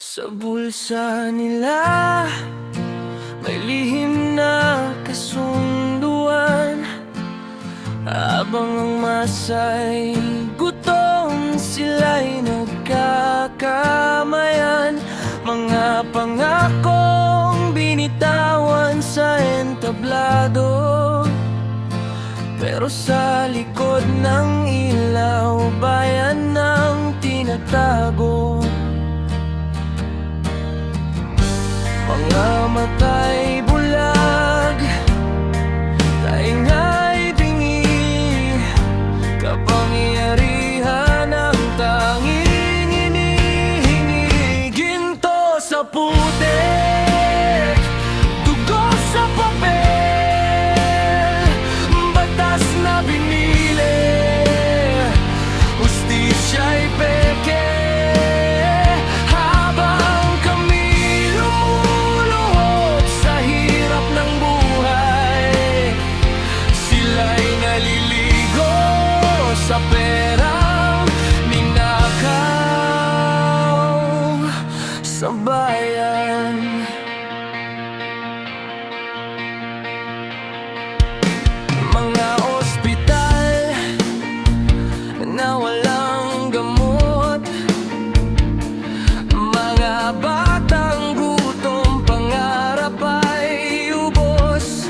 Sa bulsa nila may lihim na kasunduan, habang ang masa'y gutom, sila'y nagkakamayan. Mga pangakong binitawan sa entablado, pero sa likod ng ilaw, bayan ng tinatago. Mga mata'y bulag, tainga'y bingi, kapangyarihan ang tanging hinihingi. Ginto sa putik, dugo sa papel, batas na binili, hustisya'y peke. Sa perang ninakaw sa bayan, mga ospital na walang gamot, mga batang gutom, pangarap ay ubos.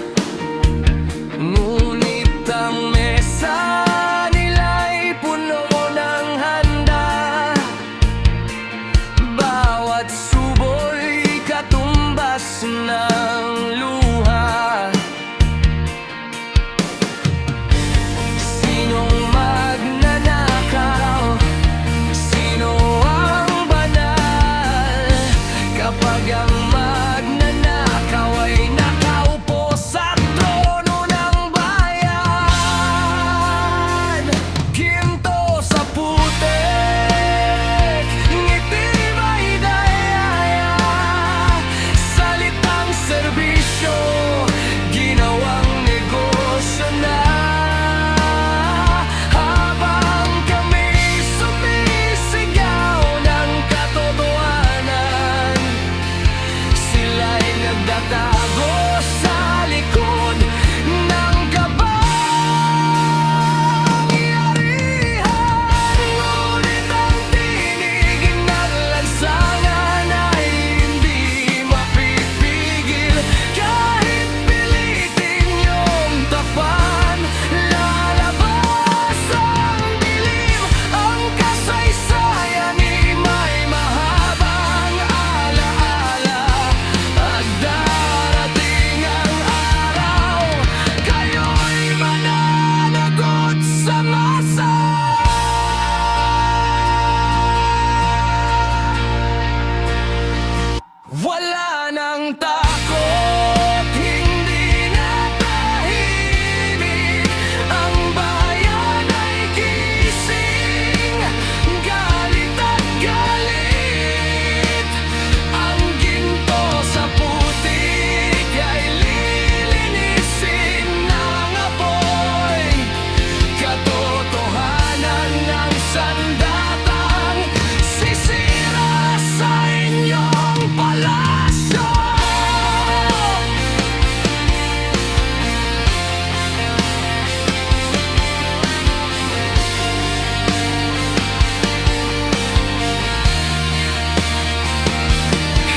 Ngunit ang mesa ng luha. Sinong magnanakaw? Sino ang banal? Kapag ang magnanakaw ay nakaupo sa trono ng bayan. Ginto sa putik, ngiti may dayaya, serbisyo, ginawang negosyo na. Habang kami sumisigaw ng katotohanan, sila'y nagtatago sa likod ng kapangyarihan. Ngunit ang tinig ng lansangan ay hindi mapipigil. Kahit pilitin niyong takpan, lalabas ang dilim. Ang kasaysayan ay may mahabang alaala, at darating ang araw, kayo'y mananagot sa masa. Wala nang takot, hindi na tahimik. Ang bayan ay gising, galit at galit. Ang ginto sa putik ay lilinisin ng apoy. Katotohanan ng sandatang sisira sa inyong palasyo.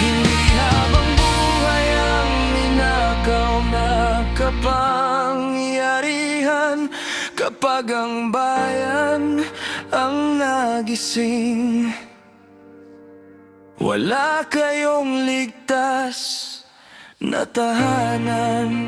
Hindi habang buhay ang ninakaw na kapangyarihan, kapag ang bayan ang nagising. Wala kayong ligtas na tahanan.